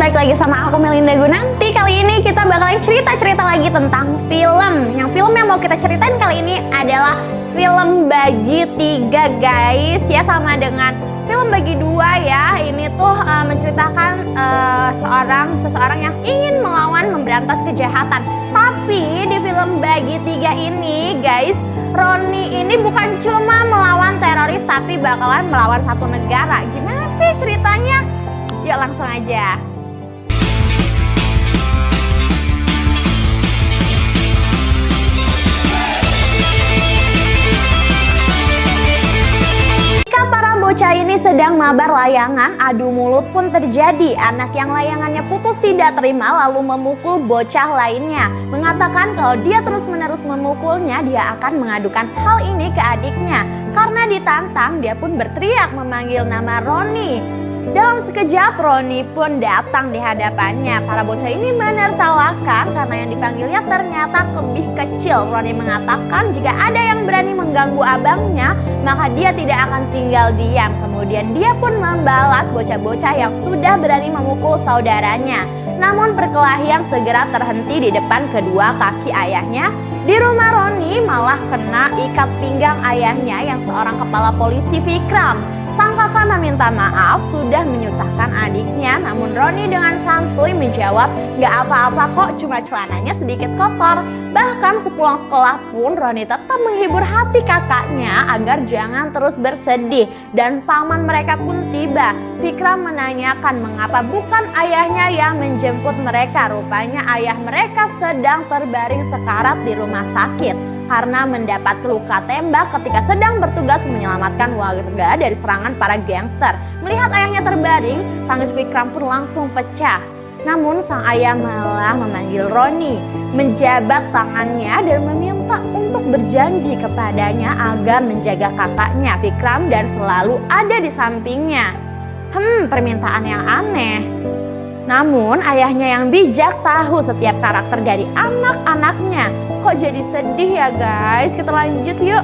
balik lagi sama aku Melinda Gunanti. Kali ini kita bakalan cerita-cerita lagi tentang film. Film yang mau kita ceritain kali ini adalah film Bagi Tiga, guys. Ya, sama dengan film Bagi Dua ya. Ini tuh menceritakan seseorang yang ingin melawan memberantas kejahatan. Tapi di film Bagi Tiga ini, guys, Roni ini bukan cuma melawan teroris, tapi bakalan melawan satu negara. Gimana sih ceritanya? Yuk langsung aja. Bocah ini sedang mabar layangan, adu mulut pun terjadi. Anak yang layangannya putus tidak terima lalu memukul bocah lainnya. Mengatakan kalau dia terus-menerus memukulnya, dia akan mengadukan hal ini ke adiknya. Karena ditantang, dia pun berteriak memanggil nama Roni. Dalam sekejap, Roni pun datang di hadapannya. Para bocah ini menertawakan karena yang dipanggilnya ternyata lebih kecil. Roni mengatakan jika ada yang berani mengganggu abangnya, maka dia tidak akan tinggal diam. Kemudian dia pun membalas bocah-bocah yang sudah berani memukul saudaranya. Namun perkelahian segera terhenti di depan kedua kaki ayahnya. Di rumah Roni malah kena ikat pinggang ayahnya yang seorang kepala polisi, Vikram. Sang kakak meminta maaf sudah menyusahkan adiknya, namun Roni dengan santuy menjawab, "Gak apa-apa kok, cuma celananya sedikit kotor." Bahkan sepulang sekolah pun Roni tetap menghibur hati kakaknya agar jangan terus bersedih. Dan paman mereka pun tiba. Vikram menanyakan mengapa bukan ayahnya yang menjemput mereka. Rupanya ayah mereka sedang terbaring sekarat di rumah sakit karena mendapat luka tembak ketika sedang bertugas menyelamatkan warga dari serangan para gangster. Melihat ayahnya terbaring, tangis Vikram pun langsung pecah. Namun sang ayah malah memanggil Roni, menjabat tangannya dan meminta untuk berjanji kepadanya agar menjaga kakaknya Vikram dan selalu ada di sampingnya. Permintaan yang aneh. Namun ayahnya yang bijak tahu setiap karakter dari anak-anaknya. Kok jadi sedih ya guys? Kita lanjut yuk.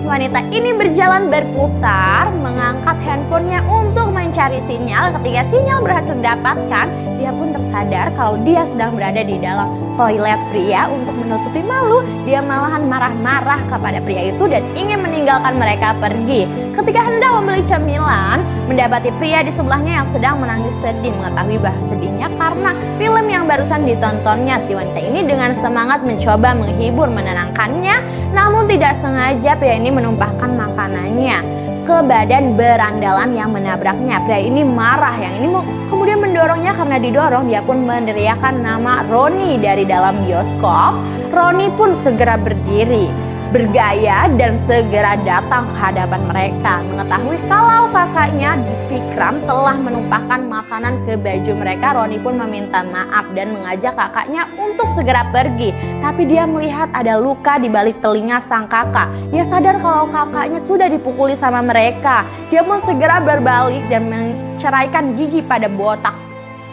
Wanita ini berjalan berputar, mengangkat handphonenya untuk mencari sinyal. Ketika sinyal berhasil didapatkan, dia pun tersadar kalau dia sedang berada di dalam toilet pria. Untuk menutupi malu, dia malahan marah-marah kepada pria itu dan ingin meninggalkan mereka pergi. Ketika hendak membeli cemilan, mendapati pria di sebelahnya yang sedang menangis sedih. Mengetahui bahwa sedihnya karena film yang barusan ditontonnya, si wanita ini dengan semangat mencoba menghibur, menenangkannya. Namun tidak sengaja pria ini menumpahkan makanannya ke badan berandalan yang menabraknya. Pria ini marah, yang ini kemudian mendorongnya. Karena didorong, dia pun meneriakkan nama Roni dari dalam bioskop. Roni pun segera berdiri, bergaya dan segera datang ke hadapan mereka. Mengetahui kalau kakaknya Vikram telah menumpahkan makanan ke baju mereka, Roni pun meminta maaf dan mengajak kakaknya untuk segera pergi. Tapi dia melihat ada luka di balik telinga sang kakak. Dia sadar kalau kakaknya sudah dipukuli sama mereka. Dia pun segera berbalik dan menceraikan gigi pada botak,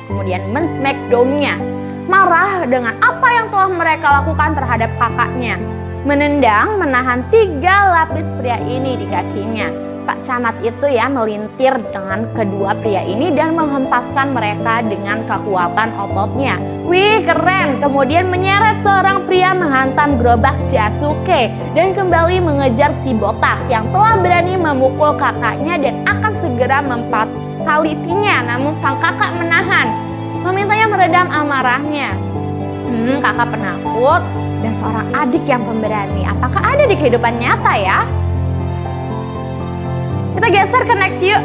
kemudian men-smackdown-nya. Marah dengan apa yang telah mereka lakukan terhadap kakaknya, menendang, menahan 3 lapis pria ini di kakinya. Pak Camat itu ya melintir dengan kedua pria ini dan menghempaskan mereka dengan kekuatan ototnya. Wih, keren. Kemudian menyeret seorang pria menghantam gerobak Jasuke dan kembali mengejar si botak yang telah berani memukul kakaknya dan akan segera memfatalitinya. Namun sang kakak menahan, memintanya meredam amarahnya. Kakak penakut dan seorang adik yang pemberani. Apakah ada di kehidupan nyata ya? Kita geser ke next yuk.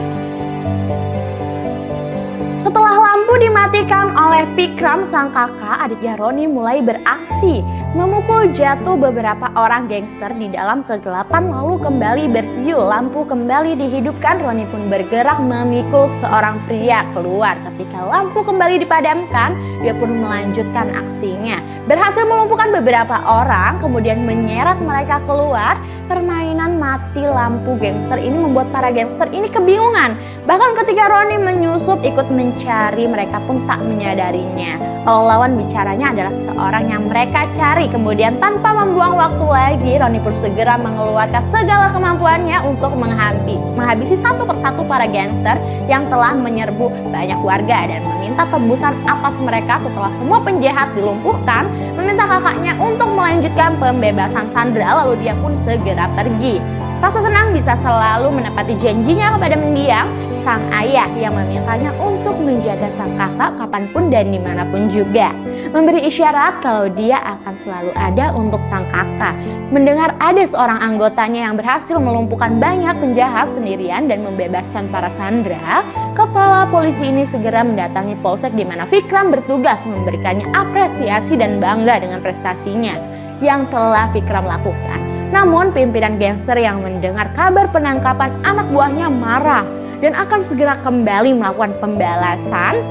Setelah lampu dimatikan oleh Vikram, sang kakak, adiknya Roni mulai beraksi, memukul jatuh beberapa orang gangster di dalam kegelapan lalu kembali bersiul. Lampu kembali dihidupkan, Roni pun bergerak memikul seorang pria keluar. Ketika lampu kembali dipadamkan, dia pun melanjutkan aksinya. Berhasil melumpuhkan beberapa orang, kemudian menyeret mereka keluar. Permainan mati lampu gangster ini membuat para gangster ini kebingungan. Bahkan ketika Roni menyusup ikut mencari, mereka pun tak menyadarinya kalau lawan bicaranya adalah seorang yang mereka cari lari. Kemudian tanpa membuang waktu lagi, Roni pun segera mengeluarkan segala kemampuannya untuk menghabisi satu persatu para gangster yang telah menyerbu banyak warga dan meminta tebusan atas mereka. Setelah semua penjahat dilumpuhkan, meminta kakaknya untuk melanjutkan pembebasan Sandra, lalu dia pun segera pergi. Rasa senang bisa selalu menepati janjinya kepada mendiang sang ayah yang memintanya untuk menjaga sang kakak kapanpun dan dimanapun juga. Memberi isyarat kalau dia akan selalu ada untuk sang kakak. Mendengar ada seorang anggotanya yang berhasil melumpuhkan banyak penjahat sendirian dan membebaskan para Sandra, kepala polisi ini segera mendatangi polsek di mana Vikram bertugas, memberikannya apresiasi dan bangga dengan prestasinya yang telah Vikram lakukan. Namun pimpinan gangster yang mendengar kabar penangkapan anak buahnya marah dan akan segera kembali melakukan pembalasan.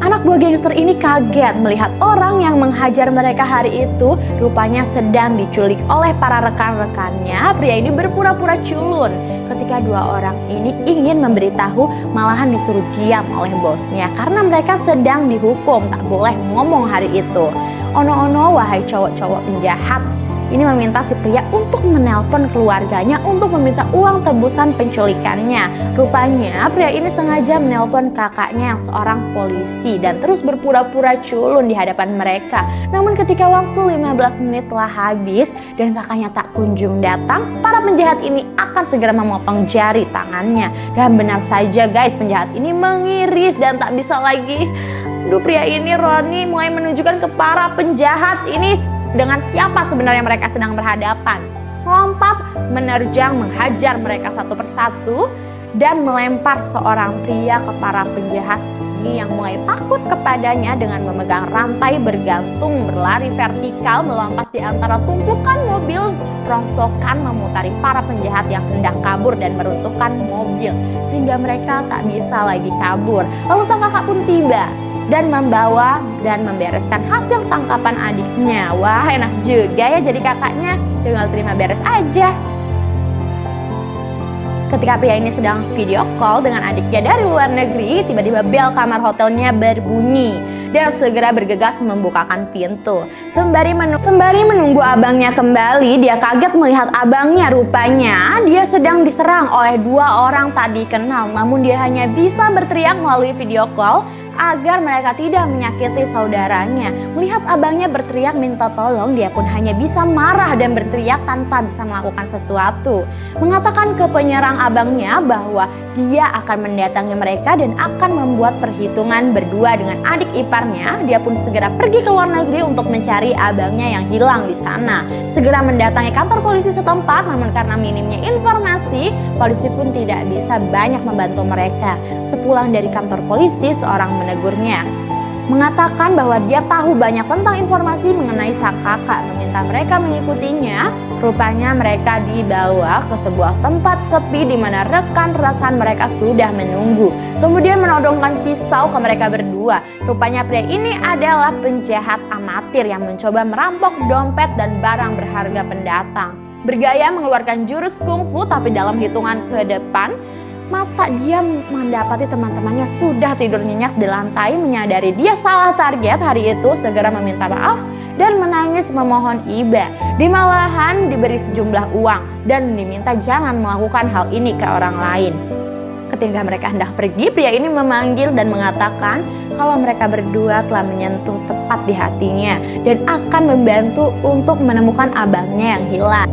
Anak buah gangster ini kaget melihat orang yang menghajar mereka hari itu rupanya sedang diculik oleh para rekan-rekannya. Pria ini berpura-pura culun. Ketika dua orang ini ingin memberitahu, malahan disuruh diam oleh bosnya karena mereka sedang dihukum, tak boleh ngomong hari itu. Ono-ono wahai cowok-cowok penjahat, ini meminta si pria untuk menelpon keluarganya untuk meminta uang tebusan penculikannya. Rupanya pria ini sengaja menelpon kakaknya yang seorang polisi dan terus berpura-pura culun di hadapan mereka. Namun ketika waktu 15 menit telah habis dan kakaknya tak kunjung datang, para penjahat ini akan segera memotong jari tangannya. Dan benar saja guys, penjahat ini mengiris dan tak bisa lagi. Pria ini Roni mulai menunjukkan ke para penjahat ini dengan siapa sebenarnya mereka sedang berhadapan. Melompat, menerjang, menghajar mereka satu persatu dan melempar seorang pria ke para penjahat ini yang mulai takut kepadanya dengan memegang rantai bergantung, berlari vertikal, melompat di antara tumpukan mobil, rongsokan memutari para penjahat yang hendak kabur dan meruntuhkan mobil sehingga mereka tak bisa lagi kabur. Lalu sang kakak pun tiba dan membawa dan membereskan hasil tangkapan adiknya. Wah, enak juga ya jadi kakaknya, tinggal terima beres aja. Ketika pria ini sedang video call dengan adiknya dari luar negeri, tiba-tiba bel kamar hotelnya berbunyi dan segera bergegas membukakan pintu. Sembari menunggu abangnya kembali, dia kaget melihat abangnya. Rupanya dia sedang diserang oleh dua orang tak dikenal, namun dia hanya bisa berteriak melalui video call agar mereka tidak menyakiti saudaranya. Melihat abangnya berteriak minta tolong, dia pun hanya bisa marah dan berteriak tanpa bisa melakukan sesuatu. Mengatakan ke penyerang abangnya bahwa dia akan mendatangi mereka dan akan membuat perhitungan berdua dengan adik iparnya. Dia pun segera pergi ke luar negeri untuk mencari abangnya yang hilang di sana. Segera mendatangi kantor polisi setempat, namun karena minimnya informasi, polisi pun tidak bisa banyak membantu mereka. Sepulang dari kantor polisi, seorang menegurnya, mengatakan bahwa dia tahu banyak tentang informasi mengenai sang kakak, meminta mereka mengikutinya. Rupanya mereka dibawa ke sebuah tempat sepi di mana rekan-rekan mereka sudah menunggu. Kemudian menodongkan pisau ke mereka berdua. Rupanya pria ini adalah penjahat amatir yang mencoba merampok dompet dan barang berharga pendatang. Bergaya mengeluarkan jurus kungfu, tapi dalam hitungan ke depan mata dia mendapati teman-temannya sudah tidur nyenyak di lantai. Menyadari dia salah target hari itu, segera meminta maaf dan menangis memohon iba. Malahan diberi sejumlah uang dan diminta jangan melakukan hal ini ke orang lain. Ketika mereka hendak pergi, pria ini memanggil dan mengatakan kalau mereka berdua telah menyentuh tepat di hatinya dan akan membantu untuk menemukan abangnya yang hilang.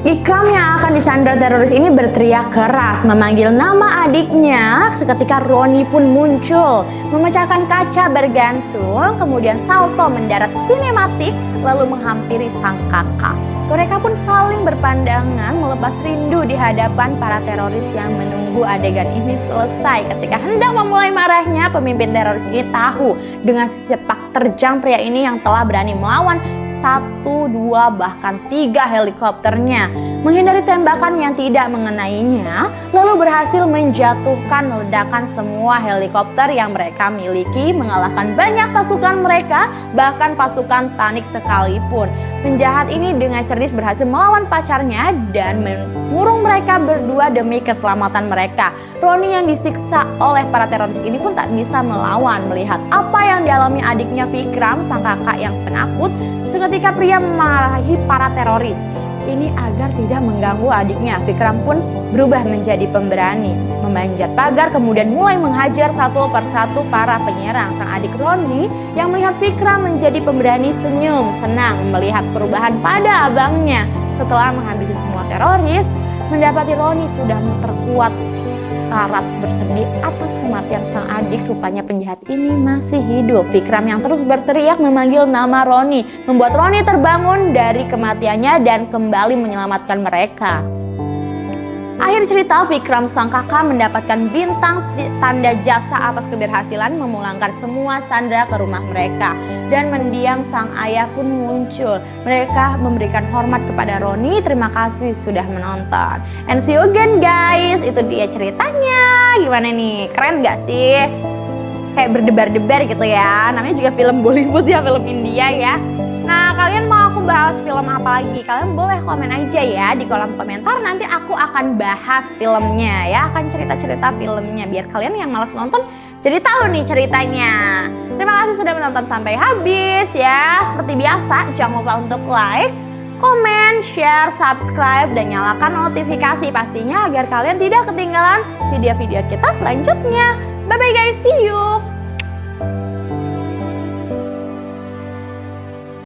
Ikram yang akan disandra teroris ini berteriak keras memanggil nama adiknya. Seketika Roni pun muncul memecahkan kaca bergantung, kemudian salto mendarat sinematik lalu menghampiri sang kakak. Mereka pun saling berpandangan melepas rindu di hadapan para teroris yang menunggu adegan ini selesai. Ketika hendak memulai marahnya, pemimpin teroris ini tahu dengan sepak terjang pria ini yang telah berani melawan 1, 2, bahkan 3 helikopternya. menghindari tembakan yang tidak mengenainya, lalu berhasil menjatuhkan ledakan semua helikopter yang mereka miliki, mengalahkan banyak pasukan mereka, bahkan pasukan Thanik sekalipun. Penjahat ini dengan cerdas berhasil melawan pacarnya dan mengurung mereka berdua demi keselamatan mereka. Ronnie yang disiksa oleh para teroris ini pun tak bisa melawan melihat apa yang dialami adiknya Vikram, sang kakak yang penakut. Seketika pria memarahi para teroris ini agar tidak mengganggu adiknya. Vikram pun berubah menjadi pemberani, memanjat pagar kemudian mulai menghajar satu persatu para penyerang. Sang adik Ronnie yang melihat Vikram menjadi pemberani senyum senang melihat perubahan pada abangnya. Setelah menghabisi semua teroris, mendapati Ronnie sudah terkuat sekarat bersedih atas kematian sang adik. Rupanya penjahat ini masih hidup. Vikram yang terus berteriak memanggil nama Ronnie membuat Ronnie terbangun dari kematiannya dan kembali menyelamatkan mereka. Akhir cerita, Vikram sang kakak mendapatkan bintang tanda jasa atas keberhasilan memulangkan semua sandera ke rumah mereka. Dan mendiang sang ayah pun muncul. Mereka memberikan hormat kepada Ronnie. Terima kasih sudah menonton. And see you again guys. Itu dia ceritanya. Gimana nih? Keren gak sih? Kayak berdebar-debar gitu ya. Namanya juga film Bollywood ya, film India ya. Nah, kalian mau aku bahas film apa lagi? Kalian boleh komen aja ya di kolom komentar. Nanti aku akan bahas filmnya ya, akan cerita-cerita filmnya biar kalian yang malas nonton jadi tahu nih ceritanya. Terima kasih sudah menonton sampai habis ya. Seperti biasa, jangan lupa untuk like, komen, share, subscribe, dan nyalakan notifikasi pastinya agar kalian tidak ketinggalan video-video kita selanjutnya. Bye-bye guys, see you!